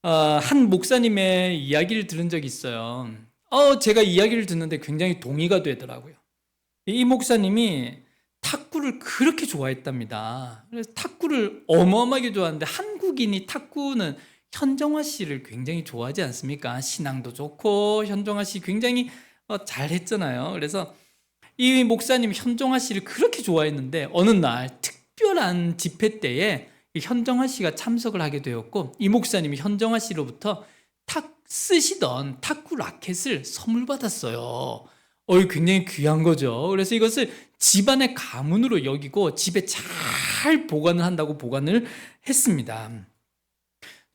한 목사님의 이야기를 들은 적이 있어요. 제가 이야기를 듣는데 굉장히 동의가 되더라고요. 이 목사님이 탁구를 그렇게 좋아했답니다. 그래서 탁구를 어마어마하게 좋아하는데, 한국인이 탁구는 현정화 씨를 굉장히 좋아하지 않습니까? 신앙도 좋고 현정화 씨 굉장히 잘했잖아요. 그래서 이 목사님 현정화 씨를 그렇게 좋아했는데, 어느 날 특별한 집회 때에 이 현정화 씨가 참석을 하게 되었고, 이 목사님이 현정화 씨로부터 쓰시던 탁구 라켓을 선물 받았어요. 굉장히 귀한 거죠. 그래서 이것을 집안의 가문으로 여기고 집에 잘 보관을 한다고 보관을 했습니다.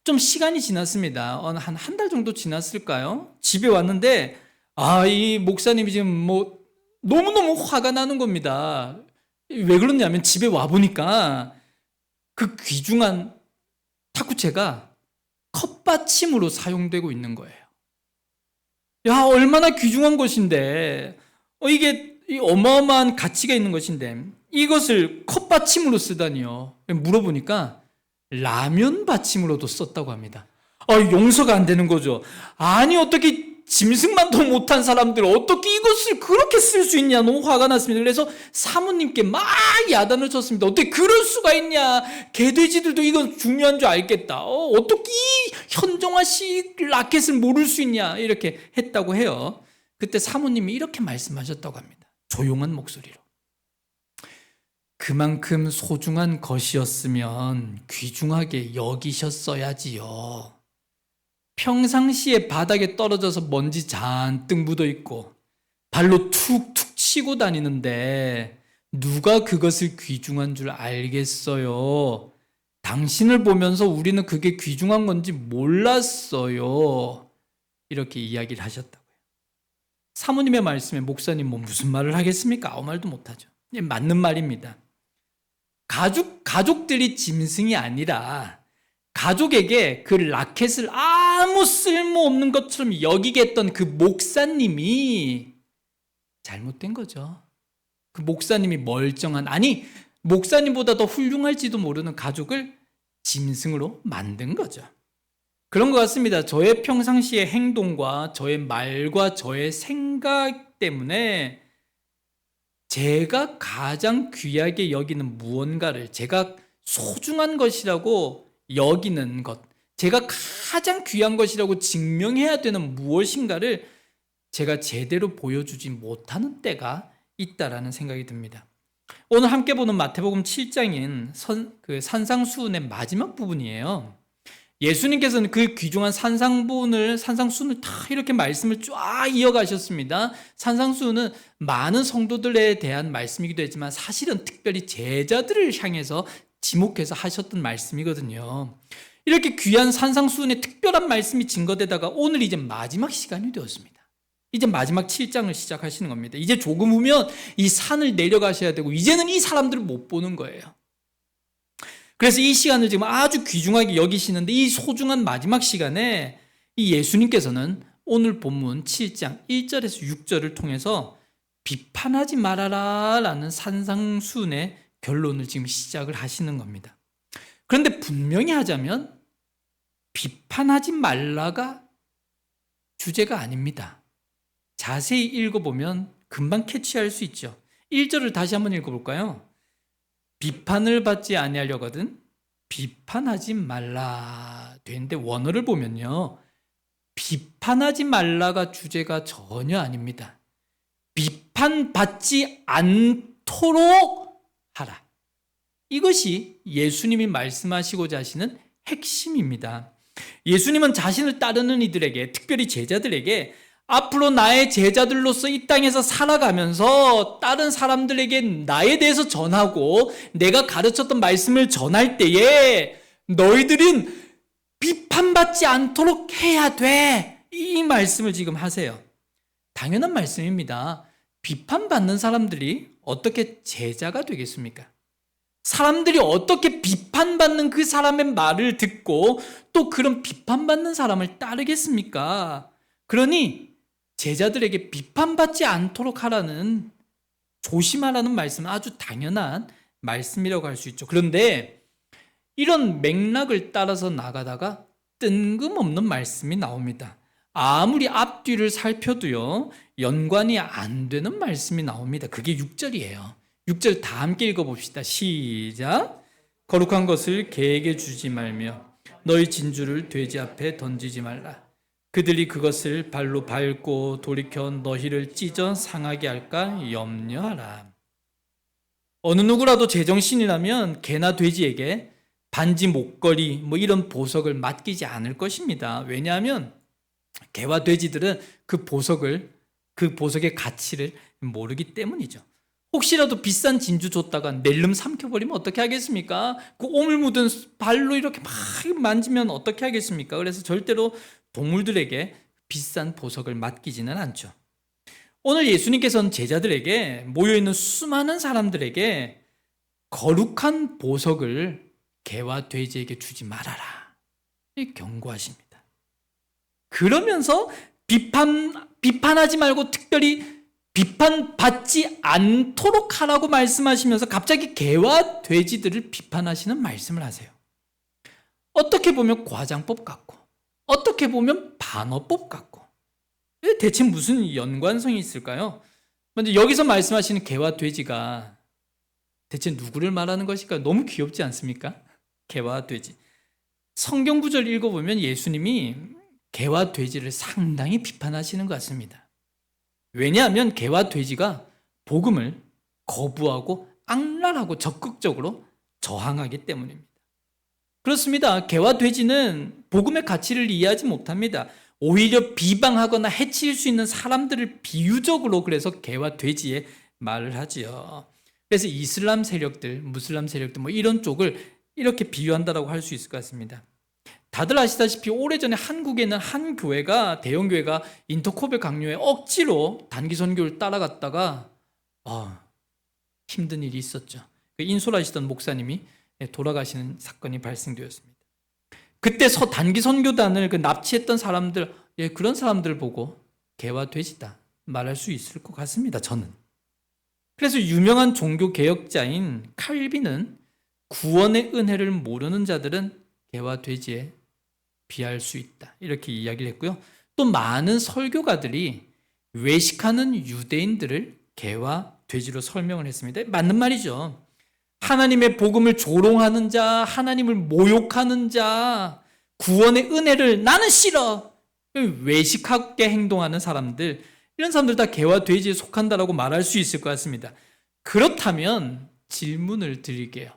좀 시간이 지났습니다. 한 달 정도 지났을까요? 집에 왔는데, 이 목사님이 지금 너무너무 화가 나는 겁니다. 왜 그러냐면, 집에 와보니까 그 귀중한 탁구채가 컵받침으로 사용되고 있는 거예요. 야, 얼마나 귀중한 것인데, 이게 어마어마한 가치가 있는 것인데, 이것을 컵받침으로 쓰다니요. 물어보니까 라면 받침으로도 썼다고 합니다. 용서가 안 되는 거죠. 아니, 어떻게 짐승만도 못한 사람들 어떻게 이것을 그렇게 쓸 수 있냐. 너무 화가 났습니다. 그래서 사모님께 막 야단을 쳤습니다. 어떻게 그럴 수가 있냐. 개돼지들도 이건 중요한 줄 알겠다. 어떻게 이 현정화 씨 라켓을 모를 수 있냐. 이렇게 했다고 해요. 그때 사모님이 이렇게 말씀하셨다고 합니다. 조용한 목소리로. 그만큼 소중한 것이었으면 귀중하게 여기셨어야지요. 평상시에 바닥에 떨어져서 먼지 잔뜩 묻어 있고 발로 툭툭 치고 다니는데 누가 그것을 귀중한 줄 알겠어요. 당신을 보면서 우리는 그게 귀중한 건지 몰랐어요. 이렇게 이야기를 하셨다고요. 사모님의 말씀에 목사님 무슨 말을 하겠습니까? 아무 말도 못하죠. 맞는 말입니다. 가족들이 짐승이 아니라 가족에게 그 라켓을 아무 쓸모없는 것처럼 여기게 했던 그 목사님이 잘못된 거죠. 그 목사님이 멀쩡한, 아니 목사님보다 더 훌륭할지도 모르는 가족을 짐승으로 만든 거죠. 그런 것 같습니다. 저의 평상시의 행동과 저의 말과 저의 생각 때문에 제가 가장 귀하게 여기는 무언가를, 제가 소중한 것이라고 여기는 것, 제가 가장 귀한 것이라고 증명해야 되는 무엇인가를 제가 제대로 보여주지 못하는 때가 있다라는 생각이 듭니다. 오늘 함께 보는 마태복음 7장인 산상수훈의 마지막 부분이에요. 예수님께서는 그 귀중한 산상수훈을 다 이렇게 말씀을 쫙 이어가셨습니다. 산상수훈은 많은 성도들에 대한 말씀이기도 했지만 사실은 특별히 제자들을 향해서 지목해서 하셨던 말씀이거든요. 이렇게 귀한 산상수훈의 특별한 말씀이 증거되다가 오늘 이제 마지막 시간이 되었습니다. 이제 마지막 7장을 시작하시는 겁니다. 이제 조금 후면 이 산을 내려가셔야 되고 이제는 이 사람들을 못 보는 거예요. 그래서 이 시간을 지금 아주 귀중하게 여기시는데, 이 소중한 마지막 시간에 이 예수님께서는 오늘 본문 7장 1절에서 6절을 통해서 비판하지 말아라 라는 산상수훈의 결론을 지금 시작을 하시는 겁니다. 그런데 분명히 하자면 비판하지 말라가 주제가 아닙니다. 자세히 읽어보면 금방 캐치할 수 있죠. 1절을 다시 한번 읽어볼까요? 비판을 받지 아니하려거든 비판하지 말라 되는데, 원어를 보면요, 비판하지 말라가 주제가 전혀 아닙니다. 비판받지 않도록 하라. 이것이 예수님이 말씀하시고자 하시는 핵심입니다. 예수님은 자신을 따르는 이들에게, 특별히 제자들에게, 앞으로 나의 제자들로서 이 땅에서 살아가면서 다른 사람들에게 나에 대해서 전하고 내가 가르쳤던 말씀을 전할 때에 너희들은 비판받지 않도록 해야 돼. 이 말씀을 지금 하세요. 당연한 말씀입니다. 비판받는 사람들이 어떻게 제자가 되겠습니까? 사람들이 어떻게 비판받는 그 사람의 말을 듣고 또 그런 비판받는 사람을 따르겠습니까? 그러니 제자들에게 비판받지 않도록 하라는, 조심하라는 말씀은 아주 당연한 말씀이라고 할 수 있죠. 그런데 이런 맥락을 따라서 나가다가 뜬금없는 말씀이 나옵니다. 아무리 앞뒤를 살펴도요, 연관이 안 되는 말씀이 나옵니다. 그게 6절이에요. 6절 다 함께 읽어봅시다. 시작. 거룩한 것을 개에게 주지 말며 너희 진주를 돼지 앞에 던지지 말라. 그들이 그것을 발로 밟고 돌이켜 너희를 찢어 상하게 할까 염려하라. 어느 누구라도 제정신이라면 개나 돼지에게 반지, 목걸이 뭐 이런 보석을 맡기지 않을 것입니다. 왜냐하면 개와 돼지들은 그 보석의 가치를 모르기 때문이죠. 혹시라도 비싼 진주 줬다가 낼름 삼켜버리면 어떻게 하겠습니까? 그 오물 묻은 발로 이렇게 막 만지면 어떻게 하겠습니까? 그래서 절대로 동물들에게 비싼 보석을 맡기지는 않죠. 오늘 예수님께서는 제자들에게, 모여있는 수많은 사람들에게 거룩한 보석을 개와 돼지에게 주지 말아라, 이렇게 경고하십니다. 그러면서 비판하지 말고 특별히 비판받지 않도록 하라고 말씀하시면서 갑자기 개와 돼지들을 비판하시는 말씀을 하세요. 어떻게 보면 과장법 같고, 어떻게 보면 반어법 같고, 대체 무슨 연관성이 있을까요? 먼저 여기서 말씀하시는 개와 돼지가 대체 누구를 말하는 것일까요? 너무 귀엽지 않습니까? 개와 돼지. 성경 구절 읽어보면 예수님이 개와 돼지를 상당히 비판하시는 것 같습니다. 왜냐하면 개와 돼지가 복음을 거부하고 악랄하고 적극적으로 저항하기 때문입니다. 그렇습니다. 개와 돼지는 복음의 가치를 이해하지 못합니다. 오히려 비방하거나 해칠 수 있는 사람들을 비유적으로 그래서 개와 돼지의 말을 하지요. 그래서 이슬람 세력들, 무슬람 세력들 뭐 이런 쪽을 이렇게 비유한다라고 할 수 있을 것 같습니다. 다들 아시다시피 오래전에 한국에 있는 한 교회가, 대형 교회가 인터코벨 강요에 억지로 단기 선교를 따라갔다가 힘든 일이 있었죠. 인솔하시던 목사님이 돌아가시는 사건이 발생되었습니다. 그때 단기 선교단을 납치했던 사람들, 그런 사람들 보고 개와 돼지다 말할 수 있을 것 같습니다. 저는. 그래서 유명한 종교 개혁자인 칼빈은 구원의 은혜를 모르는 자들은 개와 돼지에 비할 수 있다, 이렇게 이야기를 했고요. 또 많은 설교가들이 외식하는 유대인들을 개와 돼지로 설명을 했습니다. 맞는 말이죠. 하나님의 복음을 조롱하는 자, 하나님을 모욕하는 자, 구원의 은혜를 나는 싫어, 외식하게 행동하는 사람들, 이런 사람들 다 개와 돼지에 속한다라고 말할 수 있을 것 같습니다. 그렇다면 질문을 드릴게요.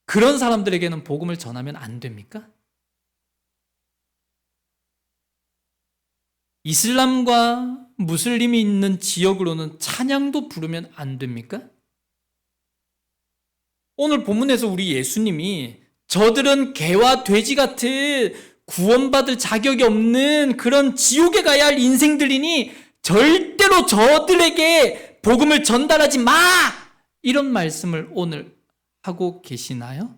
그런 사람들에게는 복음을 전하면 안 됩니까? 이슬람과 무슬림이 있는 지역으로는 찬양도 부르면 안 됩니까? 오늘 본문에서 우리 예수님이 저들은 개와 돼지 같은 구원받을 자격이 없는 그런 지옥에 가야 할 인생들이니 절대로 저들에게 복음을 전달하지 마! 이런 말씀을 오늘 하고 계시나요?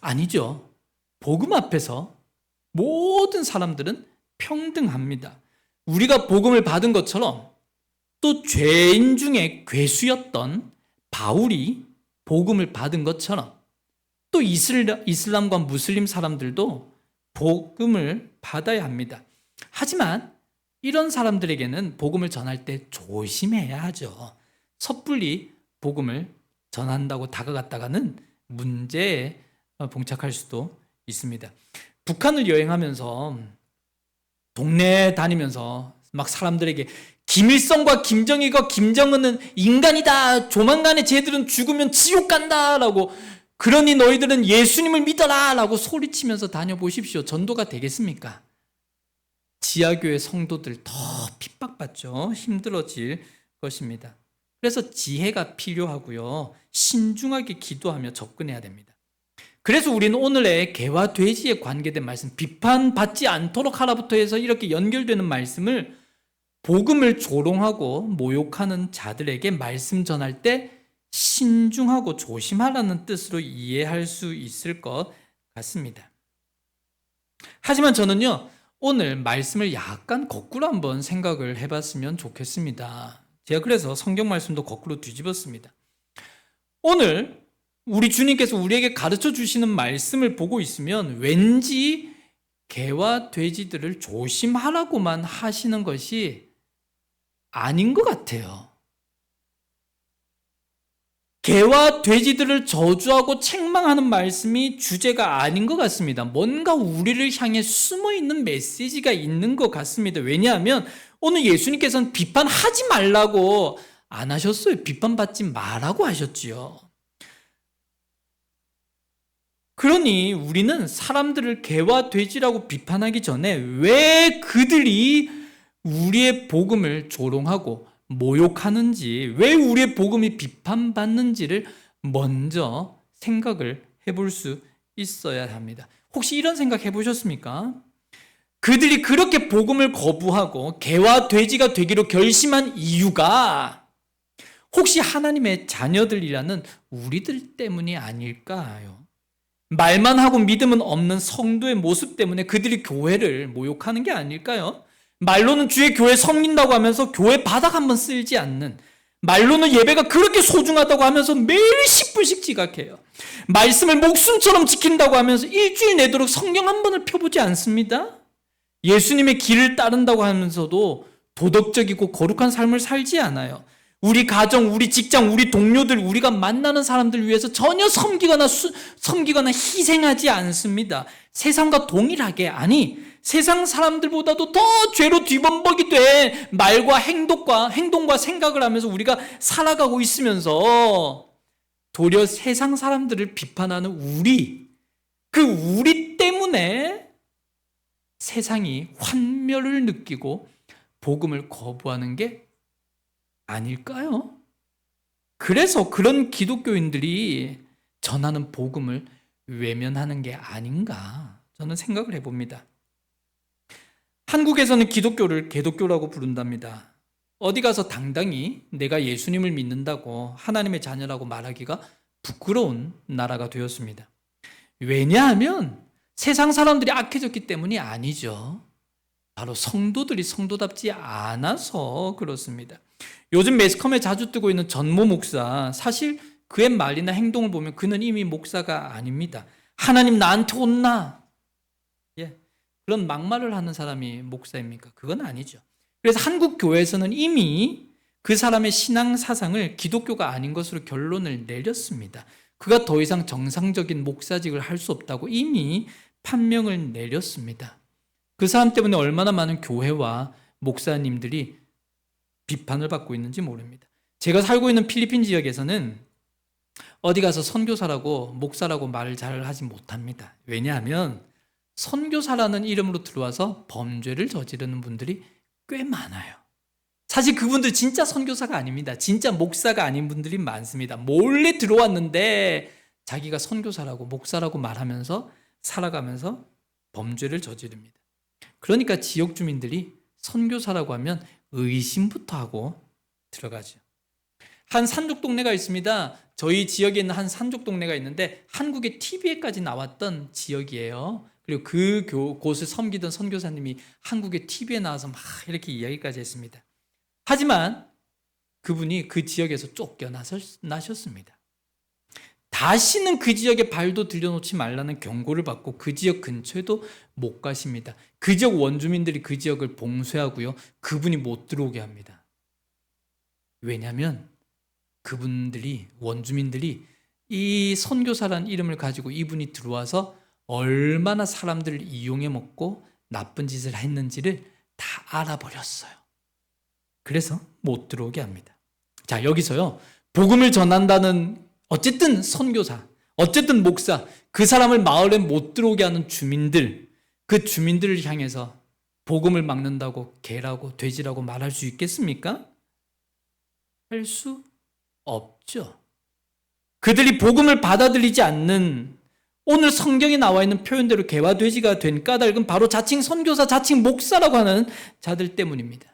아니죠. 복음 앞에서 모든 사람들은 평등합니다. 우리가 복음을 받은 것처럼 또 죄인 중에 괴수였던 바울이 복음을 받은 것처럼 또 이슬람과 무슬림 사람들도 복음을 받아야 합니다. 하지만 이런 사람들에게는 복음을 전할 때 조심해야 하죠. 섣불리 복음을 전한다고 다가갔다가는 문제에 봉착할 수도 있습니다. 북한을 여행하면서 동네 다니면서 막 사람들에게 김일성과 김정일과 김정은은 인간이다, 조만간에 쟤들은 죽으면 지옥 간다 라고, 그러니 너희들은 예수님을 믿어라 라고 소리치면서 다녀보십시오. 전도가 되겠습니까? 지하교회 성도들 더 핍박받죠. 힘들어질 것입니다. 그래서 지혜가 필요하고요, 신중하게 기도하며 접근해야 됩니다. 그래서 우리는 오늘의 개와 돼지에 관계된 말씀, 비판받지 않도록 하라부터 해서 이렇게 연결되는 말씀을 복음을 조롱하고 모욕하는 자들에게 말씀 전할 때 신중하고 조심하라는 뜻으로 이해할 수 있을 것 같습니다. 하지만 저는요, 오늘 말씀을 약간 거꾸로 한번 생각을 해봤으면 좋겠습니다. 제가 그래서 성경 말씀도 거꾸로 뒤집었습니다. 오늘 우리 주님께서 우리에게 가르쳐 주시는 말씀을 보고 있으면 왠지 개와 돼지들을 조심하라고만 하시는 것이 아닌 것 같아요. 개와 돼지들을 저주하고 책망하는 말씀이 주제가 아닌 것 같습니다. 뭔가 우리를 향해 숨어있는 메시지가 있는 것 같습니다. 왜냐하면 오늘 예수님께서는 비판하지 말라고 안 하셨어요. 비판받지 말라고 하셨지요. 그러니 우리는 사람들을 개와 돼지라고 비판하기 전에 왜 그들이 우리의 복음을 조롱하고 모욕하는지, 왜 우리의 복음이 비판받는지를 먼저 생각을 해볼 수 있어야 합니다. 혹시 이런 생각 해보셨습니까? 그들이 그렇게 복음을 거부하고 개와 돼지가 되기로 결심한 이유가 혹시 하나님의 자녀들이라는 우리들 때문이 아닐까요? 말만 하고 믿음은 없는 성도의 모습 때문에 그들이 교회를 모욕하는 게 아닐까요? 말로는 주의 교회 섬긴다고 하면서 교회 바닥 한번 쓸지 않는, 말로는 예배가 그렇게 소중하다고 하면서 매일 10분씩 지각해요. 말씀을 목숨처럼 지킨다고 하면서 일주일 내도록 성경 한 번을 펴보지 않습니다. 예수님의 길을 따른다고 하면서도 도덕적이고 거룩한 삶을 살지 않아요. 우리 가정, 우리 직장, 우리 동료들, 우리가 만나는 사람들 위해서 전혀 섬기거나 희생하지 않습니다. 세상과 동일하게, 아니 세상 사람들보다도 더 죄로 뒤범벅이 돼 말과 행동과 생각을 하면서 우리가 살아가고 있으면서 도리어 세상 사람들을 비판하는 우리 때문에 세상이 환멸을 느끼고 복음을 거부하는 게 아닐까요? 그래서 그런 기독교인들이 전하는 복음을 외면하는 게 아닌가 저는 생각을 해봅니다. 한국에서는 기독교를 개독교라고 부른답니다. 어디 가서 당당히 내가 예수님을 믿는다고 하나님의 자녀라고 말하기가 부끄러운 나라가 되었습니다. 왜냐하면 세상 사람들이 악해졌기 때문이 아니죠. 바로 성도들이 성도답지 않아서 그렇습니다. 요즘 매스컴에 자주 뜨고 있는 전모 목사, 사실 그의 말이나 행동을 보면 그는 이미 목사가 아닙니다. 하나님 나한테 혼나. 그런 막말을 하는 사람이 목사입니까? 그건 아니죠. 그래서 한국 교회에서는 이미 그 사람의 신앙 사상을 기독교가 아닌 것으로 결론을 내렸습니다. 그가 더 이상 정상적인 목사직을 할 수 없다고 이미 판명을 내렸습니다. 그 사람 때문에 얼마나 많은 교회와 목사님들이 비판을 받고 있는지 모릅니다. 제가 살고 있는 필리핀 지역에서는 어디 가서 선교사라고 목사라고 말을 잘 하지 못합니다. 왜냐하면 선교사라는 이름으로 들어와서 범죄를 저지르는 분들이 꽤 많아요. 사실 그분들 진짜 선교사가 아닙니다. 진짜 목사가 아닌 분들이 많습니다. 몰래 들어왔는데 자기가 선교사라고 목사라고 말하면서 살아가면서 범죄를 저지릅니다. 그러니까 지역 주민들이 선교사라고 하면 의심부터 하고 들어가죠. 한 산족 동네가 있습니다. 저희 지역에 있는 한 산족 동네가 있는데 한국의 TV에까지 나왔던 지역이에요. 그리고 그 곳을 섬기던 선교사님이 한국의 TV에 나와서 막 이렇게 이야기까지 했습니다. 하지만 그분이 그 지역에서 쫓겨나셨습니다. 다시는 그 지역에 발도 들여놓지 말라는 경고를 받고 그 지역 근처에도 못 가십니다. 그 지역 원주민들이 그 지역을 봉쇄하고요. 그분이 못 들어오게 합니다. 왜냐하면 원주민들이 이 선교사라는 이름을 가지고 이분이 들어와서 얼마나 사람들을 이용해 먹고 나쁜 짓을 했는지를 다 알아버렸어요. 그래서 못 들어오게 합니다. 자, 여기서요. 복음을 전한다는 어쨌든 선교사, 어쨌든 목사, 그 사람을 마을에 못 들어오게 하는 주민들, 그 주민들을 향해서 복음을 막는다고 개라고 돼지라고 말할 수 있겠습니까? 할 수 없죠. 그들이 복음을 받아들이지 않는 오늘 성경에 나와 있는 표현대로 개와 돼지가 된 까닭은 바로 자칭 선교사, 자칭 목사라고 하는 자들 때문입니다.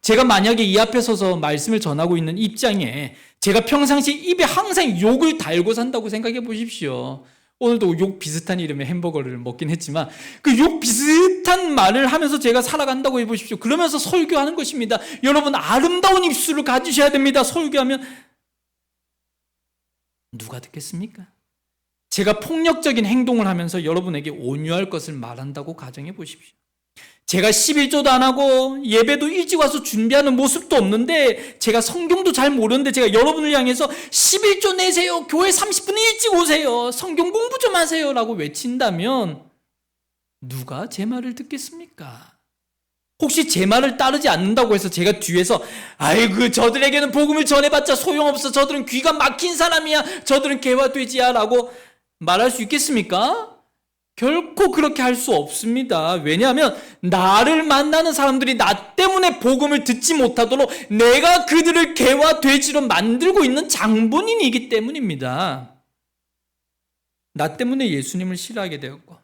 제가 만약에 이 앞에 서서 말씀을 전하고 있는 입장에 제가 평상시 입에 항상 욕을 달고 산다고 생각해 보십시오. 오늘도 욕 비슷한 이름의 햄버거를 먹긴 했지만 그 욕 비슷한 말을 하면서 제가 살아간다고 해보십시오. 그러면서 설교하는 것입니다. 여러분 아름다운 입술을 가지셔야 됩니다. 설교하면 누가 듣겠습니까? 제가 폭력적인 행동을 하면서 여러분에게 온유할 것을 말한다고 가정해 보십시오. 제가 11조도 안 하고 예배도 일찍 와서 준비하는 모습도 없는데, 제가 성경도 잘 모르는데 제가 여러분을 향해서 11조 내세요, 교회 30분 일찍 오세요, 성경 공부 좀 하세요 라고 외친다면 누가 제 말을 듣겠습니까? 혹시 제 말을 따르지 않는다고 해서 제가 뒤에서 아이고 저들에게는 복음을 전해봤자 소용없어, 저들은 귀가 막힌 사람이야, 저들은 개화돼지야 라고 말할 수 있겠습니까? 결코 그렇게 할 수 없습니다. 왜냐하면 나를 만나는 사람들이 나 때문에 복음을 듣지 못하도록 내가 그들을 개와 돼지로 만들고 있는 장본인이기 때문입니다. 나 때문에 예수님을 싫어하게 되었고,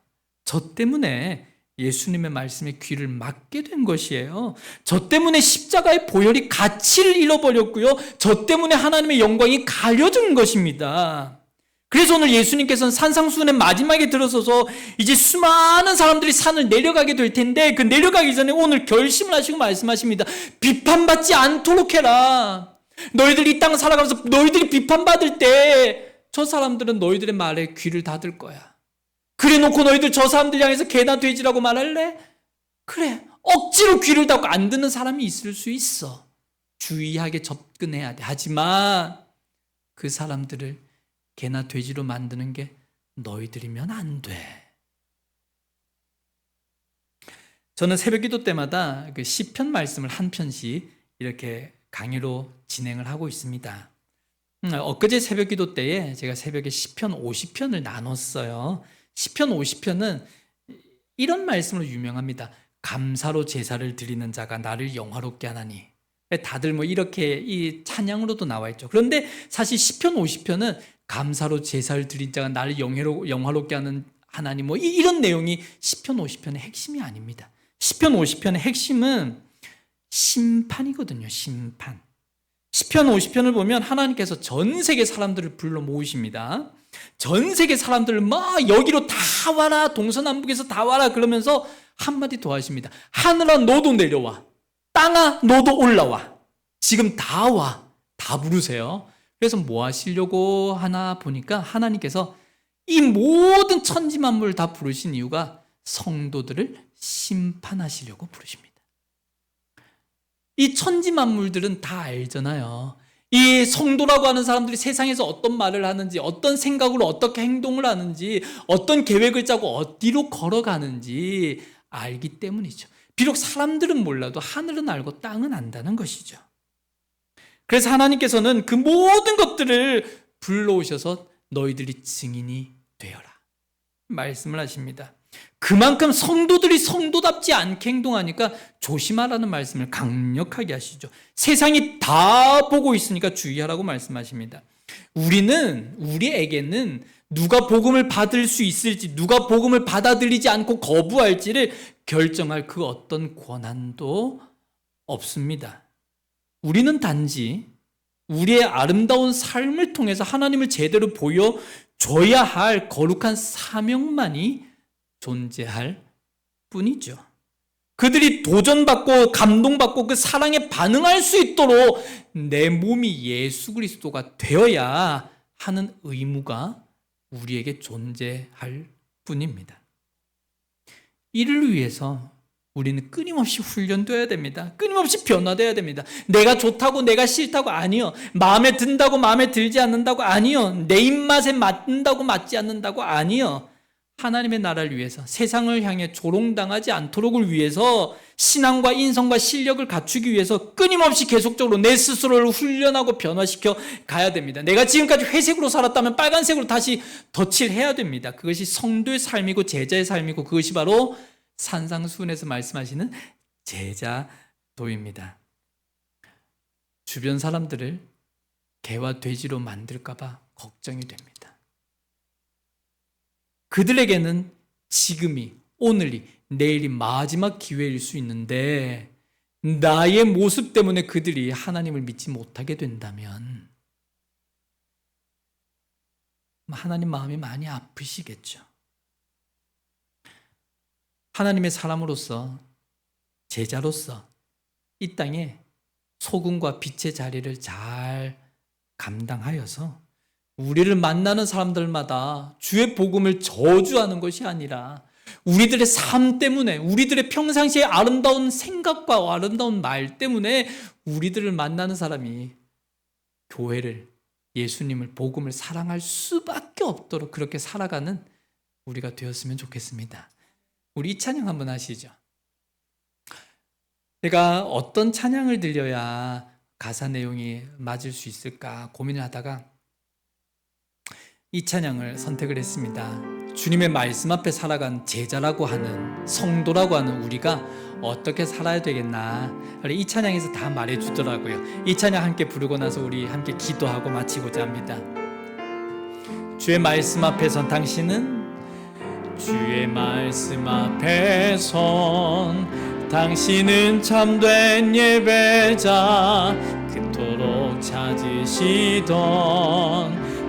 저 때문에 예수님의 말씀에 귀를 막게 된 것이에요. 저 때문에 십자가의 보혈이 가치를 잃어버렸고요, 저 때문에 하나님의 영광이 가려진 것입니다. 그래서 오늘 예수님께서는 산상수훈의 마지막에 들어서서 이제 수많은 사람들이 산을 내려가게 될 텐데, 그 내려가기 전에 오늘 결심을 하시고 말씀하십니다. 비판받지 않도록 해라. 너희들이 이 땅 살아가면서 너희들이 비판받을 때 저 사람들은 너희들의 말에 귀를 닫을 거야. 그래 놓고 너희들 저 사람들 향해서 개나 돼지라고 말할래? 그래, 억지로 귀를 닫고 안 듣는 사람이 있을 수 있어. 주의하게 접근해야 돼. 하지만 그 사람들을 개나 돼지로 만드는 게 너희들이면 안 돼. 저는 새벽기도 때마다 그 시편 말씀을 한 편씩 이렇게 강의로 진행을 하고 있습니다. 엊그제 새벽기도 때에 제가 새벽에 시편 50편을 나눴어요. 시편 50편은 이런 말씀으로 유명합니다. 감사로 제사를 드리는 자가 나를 영화롭게 하나니. 다들 뭐 이렇게 이 찬양으로도 나와 있죠. 그런데 사실 시편 50편은 감사로 제사를 드린 자가 나를 영화롭게 하는 하나님, 뭐 이런 내용이 시편 50편의 핵심이 아닙니다. 시편 50편의 핵심은 심판이거든요. 심판. 시편 50편을 보면 하나님께서 전 세계 사람들을 불러 모으십니다. 전 세계 사람들을 막 여기로 다 와라, 동서남북에서 다 와라 그러면서 한마디 더 하십니다. 하늘아 너도 내려와, 땅아 너도 올라와, 지금 다 와, 다 부르세요. 그래서 뭐 하시려고 하나 보니까 하나님께서 이 모든 천지 만물을 다 부르신 이유가 성도들을 심판하시려고 부르십니다. 이 천지 만물들은 다 알잖아요. 이 성도라고 하는 사람들이 세상에서 어떤 말을 하는지, 어떤 생각으로 어떻게 행동을 하는지, 어떤 계획을 짜고 어디로 걸어가는지 알기 때문이죠. 비록 사람들은 몰라도 하늘은 알고 땅은 안다는 것이죠. 그래서 하나님께서는 그 모든 것들을 불러오셔서 너희들이 증인이 되어라 말씀을 하십니다. 그만큼 성도들이 성도답지 않게 행동하니까 조심하라는 말씀을 강력하게 하시죠. 세상이 다 보고 있으니까 주의하라고 말씀하십니다. 우리에게는 누가 복음을 받을 수 있을지, 누가 복음을 받아들이지 않고 거부할지를 결정할 그 어떤 권한도 없습니다. 우리는 단지 우리의 아름다운 삶을 통해서 하나님을 제대로 보여줘야 할 거룩한 사명만이 존재할 뿐이죠. 그들이 도전받고 감동받고 그 사랑에 반응할 수 있도록 내 몸이 예수 그리스도가 되어야 하는 의무가 우리에게 존재할 뿐입니다. 이를 위해서 우리는 끊임없이 훈련되어야 됩니다. 끊임없이 변화되어야 됩니다. 내가 좋다고 내가 싫다고 아니요. 마음에 든다고 마음에 들지 않는다고 아니요. 내 입맛에 맞는다고 맞지 않는다고 아니요. 하나님의 나라를 위해서, 세상을 향해 조롱당하지 않도록을 위해서, 신앙과 인성과 실력을 갖추기 위해서 끊임없이 계속적으로 내 스스로를 훈련하고 변화시켜 가야 됩니다. 내가 지금까지 회색으로 살았다면 빨간색으로 다시 덧칠해야 됩니다. 그것이 성도의 삶이고 제자의 삶이고, 그것이 바로 산상수훈에서 말씀하시는 제자도입니다. 주변 사람들을 개와 돼지로 만들까 봐 걱정이 됩니다. 그들에게는 지금이, 오늘이, 내일이 마지막 기회일 수 있는데 나의 모습 때문에 그들이 하나님을 믿지 못하게 된다면 하나님 마음이 많이 아프시겠죠. 하나님의 사람으로서, 제자로서 이 땅에 소금과 빛의 자리를 잘 감당하여서 우리를 만나는 사람들마다 주의 복음을 저주하는 것이 아니라 우리들의 삶 때문에, 우리들의 평상시의 아름다운 생각과 아름다운 말 때문에 우리들을 만나는 사람이 교회를, 예수님을, 복음을 사랑할 수밖에 없도록 그렇게 살아가는 우리가 되었으면 좋겠습니다. 우리 이 찬양 한번 하시죠. 내가 어떤 찬양을 들려야 가사 내용이 맞을 수 있을까 고민을 하다가 이 찬양을 선택을 했습니다. 주님의 말씀 앞에 살아간 제자라고 하는, 성도라고 하는 우리가 어떻게 살아야 되겠나, 이 찬양에서 다 말해주더라고요. 이 찬양 함께 부르고 나서 우리 함께 기도하고 마치고자 합니다. 주의 말씀 앞에 선 당신은, 주의 말씀 앞에 선 당신은 참된 예배자, 그토록 찾으시던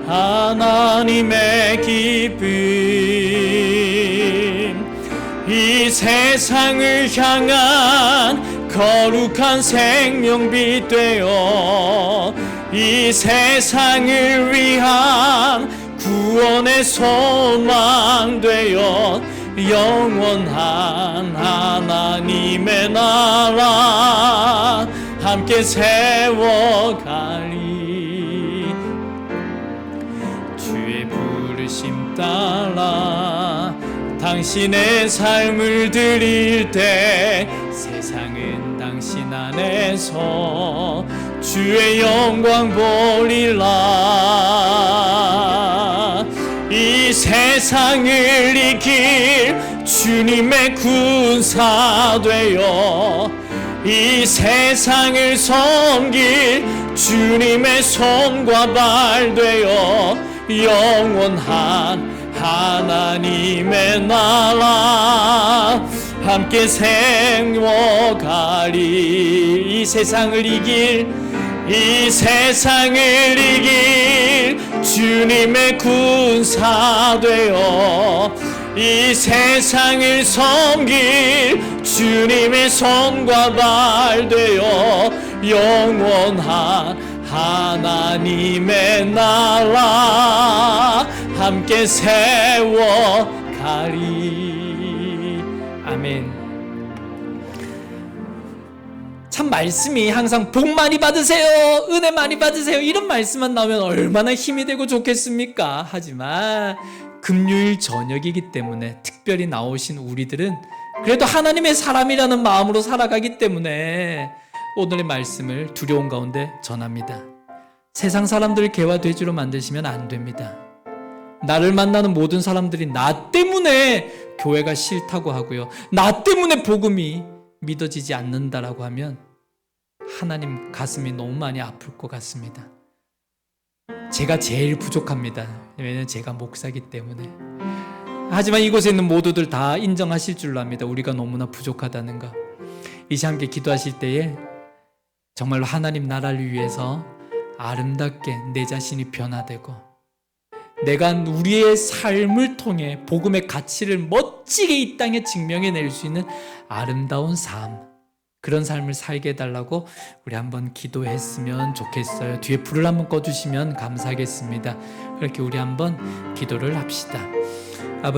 하나님의 기쁨, 이 세상을 향한 거룩한 생명빛 되어 이 세상을 위한 구원의 소망 되어 영원한 하나님의 나라 함께 세워가리. 주의 부르심 따라 당신의 삶을 드릴 때 세상은 당신 안에서 주의 영광 보리라. 이 세상을 이길 주님의 군사 되어 이 세상을 섬길 주님의 손과 발 되어 영원한 하나님의 나라 함께 세워가리. 이 세상을 이길 주님의 군사 되어 이 세상을 섬길 주님의 손과 발 되어 영원한 하나님의 나라 함께 세워가리. 아멘. 참 말씀이 항상 복 많이 받으세요, 은혜 많이 받으세요, 이런 말씀만 나오면 얼마나 힘이 되고 좋겠습니까? 하지만 금요일 저녁이기 때문에 특별히 나오신 우리들은 그래도 하나님의 사람이라는 마음으로 살아가기 때문에 오늘의 말씀을 두려움 가운데 전합니다. 세상 사람들을 개와 돼지로 만드시면 안 됩니다. 나를 만나는 모든 사람들이 나 때문에 교회가 싫다고 하고요, 나 때문에 복음이 믿어지지 않는다라고 하면 하나님 가슴이 너무 많이 아플 것 같습니다. 제가 제일 부족합니다. 왜냐하면 제가 목사기 때문에. 하지만 이곳에 있는 모두들 다 인정하실 줄로 압니다. 우리가 너무나 부족하다는 거. 이제 함께 기도하실 때에 정말로 하나님 나라를 위해서 아름답게 내 자신이 변화되고 내가 우리의 삶을 통해 복음의 가치를 멋지게 이 땅에 증명해낼 수 있는 아름다운 삶, 그런 삶을 살게 해달라고 우리 한번 기도했으면 좋겠어요. 뒤에 불을 한번 꺼주시면 감사하겠습니다. 그렇게 우리 한번 기도를 합시다.